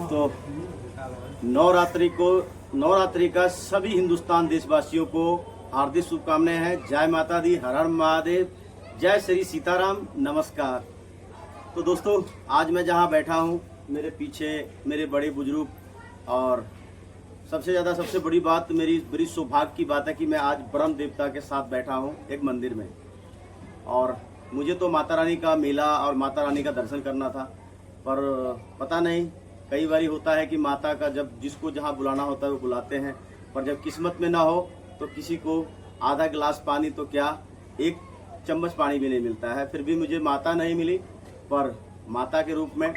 तो नवरात्रि का सभी हिंदुस्तान देशवासियों को हार्दिक शुभकामनाएं हैं। जय माता दी, हर हर महादेव, जय श्री सीताराम, नमस्कार। तो दोस्तों, आज मैं जहां बैठा हूं, मेरे पीछे मेरे बड़े बुजुर्ग, और सबसे बड़ी बात, मेरी बड़ी सौभाग्य की बात है कि मैं आज ब्रह्म देवता के साथ बैठा हूं एक मंदिर में। और मुझे तो माता रानी का मेला और माता रानी का दर्शन करना था, पर पता नहीं, कई बार होता है कि माता का जब जिसको जहाँ बुलाना होता है वो बुलाते हैं, पर जब किस्मत में ना हो तो किसी को आधा गिलास पानी तो क्या, एक चम्मच पानी भी नहीं मिलता है। फिर भी मुझे माता नहीं मिली, पर माता के रूप में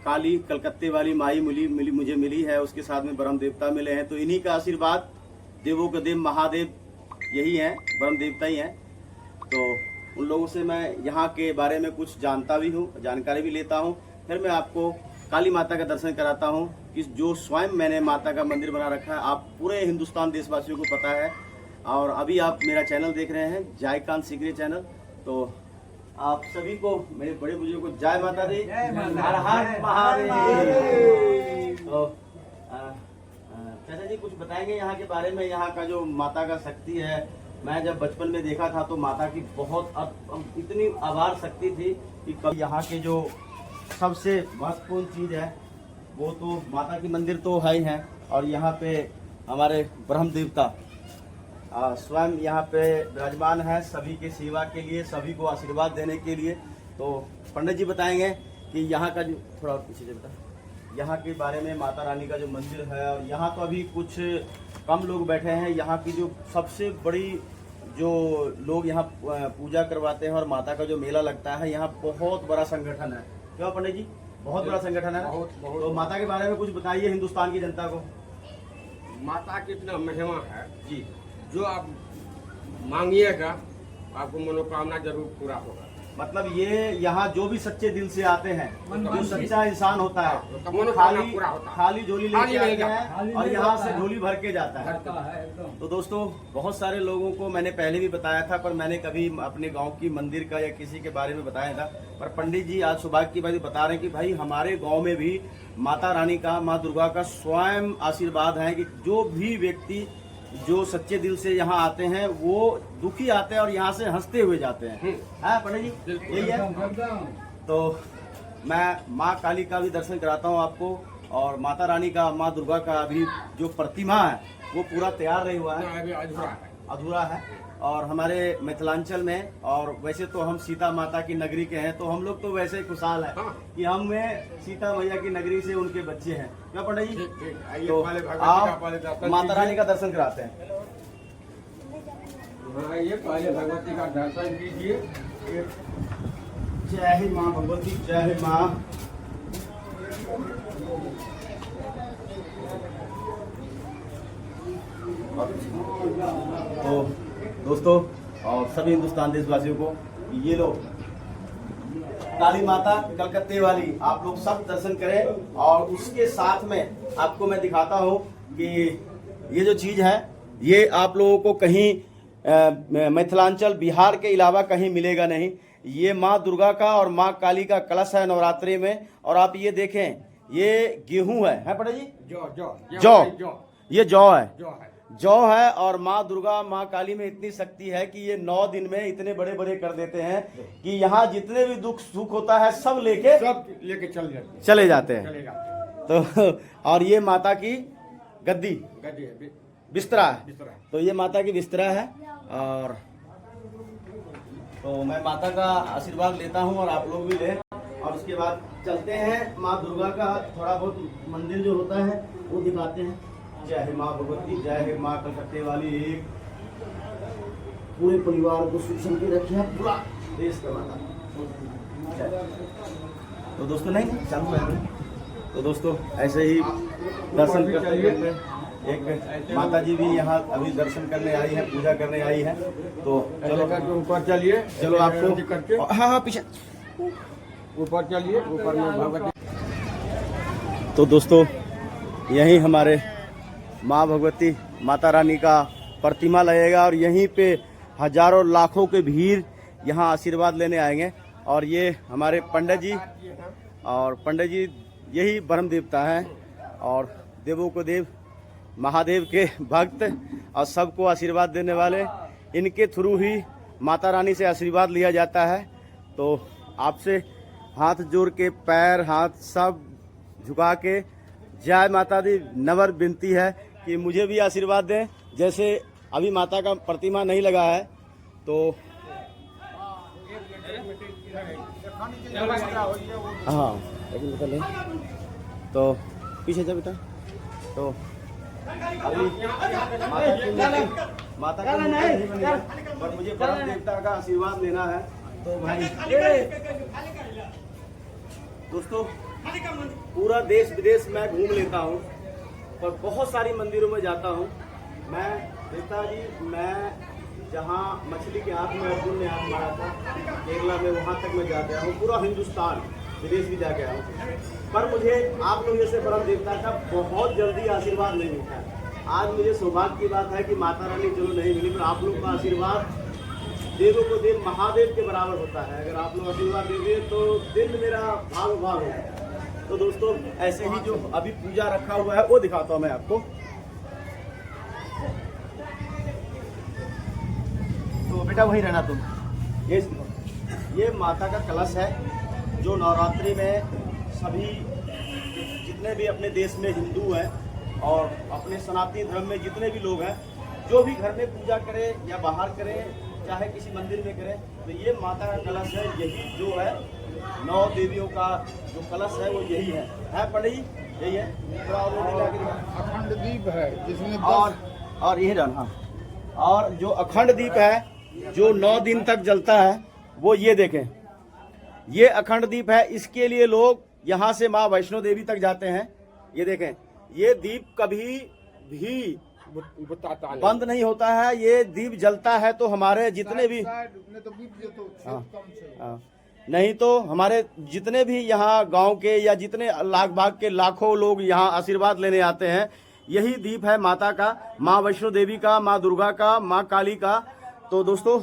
काली कलकत्ते वाली माई मुझे मिली है, उसके साथ में ब्रह्म देवता मिले हैं। तो इन्हीं का आशीर्वाद, देवों के देव महादेव यही हैं, ब्रह्म देवता ही हैं। तो उन लोगों से मैं यहाँ के बारे में कुछ जानता भी हूँ, जानकारी भी लेता हूँ। फिर मैं आपको काली माता का दर्शन कराता हूँ कि जो स्वयं मैंने माता का मंदिर बना रखा है, आप पूरे हिंदुस्तान देशवासियों को पता है। और अभी आप मेरा चैनल देख रहे हैं, जयकांत सीक्रेट चैनल। तो आप सभी को, मेरे बड़े बुजुर्ग को, जय माता दी, हर हर महादेव। तो चाचा जी कुछ बताएंगे यहाँ के बारे में, यहाँ का जो माता का शक्ति है। मैं जब बचपन में देखा था तो माता की बहुत इतनी अपार शक्ति थी कि कभी यहाँ के जो सबसे महत्वपूर्ण चीज़ है वो तो माता की मंदिर तो है ही है, और यहाँ पे हमारे ब्रह्म देवता स्वयं यहाँ पे विराजमान है सभी के सेवा के लिए, सभी को आशीर्वाद देने के लिए। तो पंडित जी बताएंगे कि यहाँ का जो, थोड़ा पीछे से बता, यहाँ के बारे में, माता रानी का जो मंदिर है। और यहाँ तो अभी कुछ कम लोग बैठे हैं, यहाँ की जो सबसे बड़ी जो लोग यहाँ पूजा करवाते हैं और माता का जो मेला लगता है, यहाँ बहुत बड़ा संगठन है। क्यों पंडित जी, बहुत बड़ा संगठन है। बहुत। तो माता के बारे में कुछ बताइए हिंदुस्तान की जनता को। माता की इतना महिमा है जी, जो आप मांगिएगा आपको मनोकामना जरूर पूरा होगा। मतलब ये यहाँ जो भी सच्चे दिल से आते हैं, जो सच्चा इंसान होता है, तो खाली झोली लेके आते हैं और यहाँ से झोली भर के जाता है। तो दोस्तों, बहुत सारे लोगों को मैंने पहले भी बताया था, पर मैंने कभी अपने गांव की मंदिर का या किसी के बारे में बताया था। पर पंडित जी आज सौभाग्य की बात बता रहे हैं कि भाई हमारे गाँव में भी माता रानी का, माँ दुर्गा का स्वयं आशीर्वाद है कि जो भी व्यक्ति जो सच्चे दिल से यहाँ आते हैं वो दुखी आते हैं और यहाँ से हंसते हुए जाते हैं। पंडित जी यही है। तो मैं माँ काली का भी दर्शन कराता हूँ आपको, और माता रानी का, माँ दुर्गा का अभी जो प्रतिमा है वो पूरा तैयार नहीं हुआ है, अधूरा है। और हमारे मिथिलांचल में, और वैसे तो हम सीता माता की नगरी के हैं, तो हम लोग तो वैसे ही खुशहाल है कि हमें सीता मैया की नगरी से उनके बच्चे हैं। क्या पंडित जी, तो आप माता रानी का दर्शन कराते हैं। ये पहले भगवती का दर्शन कीजिए। जय ही माँ भगवती, जय ही माँ। तो दोस्तों और सभी हिंदुस्तान देशवासियों को, ये लो काली माता कलकत्ते वाली, आप लोग सब दर्शन करें। और उसके साथ में आपको मैं दिखाता हूँ कि ये जो चीज़ है ये आप लोगों को कहीं मिथिलांचल बिहार के अलावा कहीं मिलेगा नहीं। ये माँ दुर्गा का और माँ काली का कलश है नवरात्रि में। और आप ये देखें, ये गेहूं है पंडित जी, जौ, ये जौ है, जौ है। और माँ दुर्गा, माँ काली में इतनी शक्ति है कि ये 9 दिन में इतने बड़े बड़े कर देते हैं कि यहाँ जितने भी दुख सुख होता है सब लेके चले जाते हैं। तो और ये माता की गद्दी बिस्तरा है, तो ये माता की बिस्तरा है। और तो मैं माता का आशीर्वाद लेता हूँ और आप लोग भी लें। और उसके बाद चलते हैं माँ दुर्गा का थोड़ा बहुत मंदिर जो होता है वो दिखाते हैं। जय हे माँ भगवती, जय हे माँ कलकत्ते वाली। एक पूरे परिवार को सुख शांति रखे, पूरा देश का माता। तो दोस्तों, नहीं चालू है। तो दोस्तों ऐसे ही दर्शन करते एक माता जी भी यहाँ अभी दर्शन करने आई है, पूजा करने आई है। तो चलो ऊपर चलिए, चलो आपको, हाँ पीछे ऊपर चलिए, ऊपर में भगवती। तो दोस्तों, यहीं हमारे माँ भगवती माता रानी का प्रतिमा लगेगा और यहीं पे हजारों लाखों के भीड़ यहाँ आशीर्वाद लेने आएंगे। और ये हमारे पंडित जी, और पंडित जी यही ब्रह्म देवता हैं और देवों को देव महादेव के भक्त और सबको आशीर्वाद देने वाले, इनके थ्रू ही माता रानी से आशीर्वाद लिया जाता है। तो आपसे हाथ जोड़ के पैर हाथ सब झुका के जय माता दी नम्र विनती है कि मुझे भी आशीर्वाद दें। जैसे अभी माता का प्रतिमा नहीं लगा है तो हाँ लेकिन निकल तो पीछे जा बेटा। तो अभी माता का नहीं बनी है, पर मुझे ब्रह्म देवता का आशीर्वाद लेना है। तो भाई दोस्तों पूरा देश विदेश मैं घूम लेता हूँ, पर बहुत सारी मंदिरों में जाता हूँ मैं। नेताजी मैं जहाँ मछली के हाथ में अर्जुन ने हाथ मारा था केरला में, वहाँ तक मैं जा गया हूँ। पूरा हिंदुस्तान विदेश भी जा गया हूँ, पर मुझे आप लोग जैसे ब्रह्म देवता का बहुत जल्दी आशीर्वाद नहीं मिलता है। आज मुझे सौभाग्य की बात है कि माता रानी चलो नहीं मिली, पर आप लोग का आशीर्वाद देवों को देव महादेव के बराबर होता है। अगर आप लोग आशीर्वाद दे दिए तो दिल मेरा भाव भाव है। तो दोस्तों ऐसे ही जो अभी पूजा रखा हुआ है वो दिखाता हूँ मैं आपको। तो बेटा वहीं रहना तुम। ये माता का कलश है जो नवरात्रि में सभी जितने भी अपने देश में हिंदू हैं और अपने सनातनी धर्म में जितने भी लोग हैं, जो भी घर में पूजा करें या बाहर करें चाहे किसी मंदिर में करें, तो ये माता का कलश है। यही जो है 9 देवियों का जो कलश है वो यही है पंडित जी, यही है। अखंड दीप है जिसमें और यही रहना। और जो अखंड दीप है जो 9 दिन तक जलता है वो ये देखें, ये अखंड दीप है। इसके लिए लोग यहाँ से माँ वैष्णो देवी तक जाते हैं। ये देखें, ये दीप कभी भी बंद नहीं होता है। ये दीप जलता है तो हमारे जितने भी नहीं तो हमारे जितने भी यहाँ गांव के या जितने लाख भाग के लाखों लोग यहाँ आशीर्वाद लेने आते हैं, यही दीप है माता का, माँ वैष्णो देवी का, माँ दुर्गा का, माँ काली का। तो दोस्तों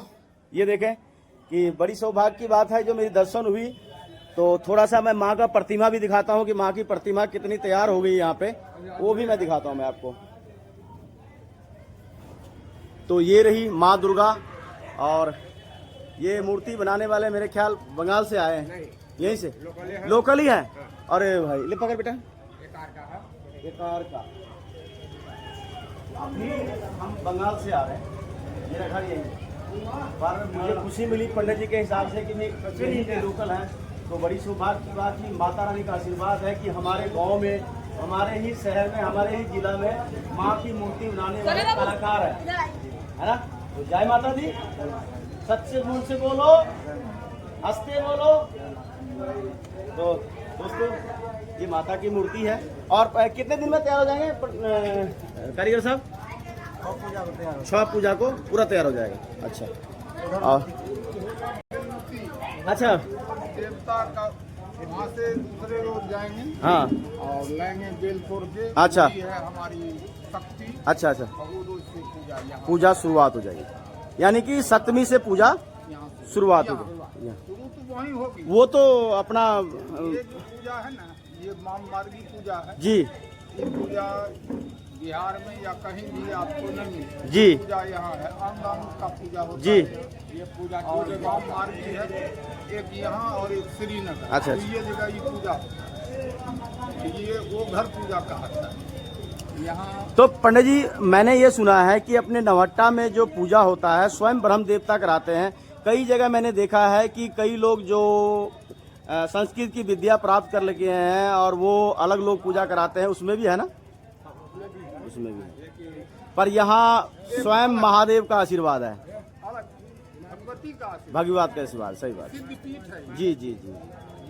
ये देखें कि बड़ी सौभाग्य की बात है जो मेरी दर्शन हुई। तो थोड़ा सा मैं माँ का प्रतिमा भी दिखाता हूँ कि माँ की प्रतिमा कितनी तैयार हो गई यहाँ पे, वो भी मैं दिखाता हूँ मैं आपको। तो ये रही माँ दुर्गा और ये मूर्ति बनाने वाले मेरे ख्याल बंगाल से आए हैं, यहीं से लोकल ही है। अरे भाई ले पकड़ बेटा, ये कार का अभी हम बंगाल से आ रहे हैं, मेरा घर यही। पर मुझे खुशी मिली पंडित जी के हिसाब से कि यहीं के लोकल हैं। तो बड़ी सौभाग्य की बात की माता रानी का आशीर्वाद है कि हमारे गांव में, हमारे ही शहर में, हमारे ही जिला में माँ की मूर्ति बनाने वाले कलाकार है ना। तो जय माता दी, सच्चे मुंह से बोलो, हंसते बोलो। तो दोस्तों ये माता की मूर्ति है। और कितने दिन में तैयार हो जाएंगे कारीगर साहब? 6 पूजा को पूरा तैयार हो जाएगा। अच्छा अच्छा देवता का वहाँ से दूसरे लोग जाएंगे हाँ और लेंगे बेलपुर के। अच्छा। ये है हमारी शक्ति। अच्छा अच्छा और वो रोज से पूजा शुरुआत हो जाएगी, यानी कि 7वीं से पूजा शुरुआत हो जाएगी। शुरू तो वही होगी। वो तो अपना ये जो पूजा है ना, ये मार्गी पूजा है जी। ये पूजा बिहार में या कहीं भी आपको नहीं मिलेगी। जी। पूजा यहाँ है, आम का पूजा होता जी। है। ये पूजा और गाँव मार्गी है, एक यहाँ और एक श्रीनगर। अच्छा। तो ये जगह ये पूजा होता है, ये वो घर पूजा कहता है यहाँ। तो पंडित जी मैंने ये सुना है कि अपने नवट्टा में जो पूजा होता है स्वयं ब्रह्म देवता कराते हैं। कई जगह मैंने देखा है कि कई लोग जो संस्कृत की विद्या प्राप्त कर लगे हैं और वो अलग लोग पूजा कराते हैं, उसमें भी है ना? उसमें भी है। पर यहाँ स्वयं महादेव का आशीर्वाद है, भगवती का भगवत का आशीर्वाद। सही बात। सिद्ध पीठ है जी जी जी,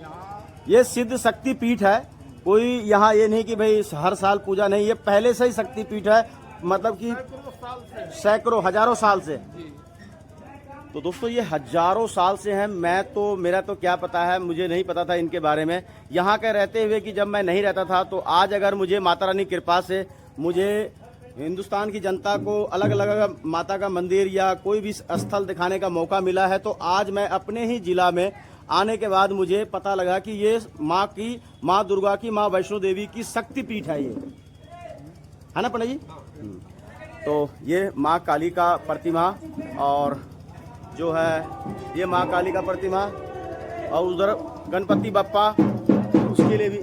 यहाँ। ये सिद्ध शक्ति पीठ है। कोई यहाँ ये नहीं कि भाई हर साल पूजा नहीं, ये पहले से ही शक्ति पीठ है, मतलब कि सैकड़ों हजारों साल से। तो दोस्तों ये हजारों साल से हैं। मेरा तो क्या पता है, मुझे नहीं पता था इनके बारे में यहाँ के रहते हुए कि जब मैं नहीं रहता था। तो आज अगर मुझे माता रानी की कृपा से मुझे हिंदुस्तान की जनता को अलग अलग माता का मंदिर या कोई भी स्थल दिखाने का मौका मिला है, तो आज मैं अपने ही जिला में आने के बाद मुझे पता लगा कि ये माँ दुर्गा की, माँ वैष्णो देवी की शक्ति पीठ है ये, है ना पंडित जी? तो ये माँ काली का प्रतिमा, और जो है ये माँ काली का प्रतिमा, और उधर गणपति बप्पा, उसके लिए भी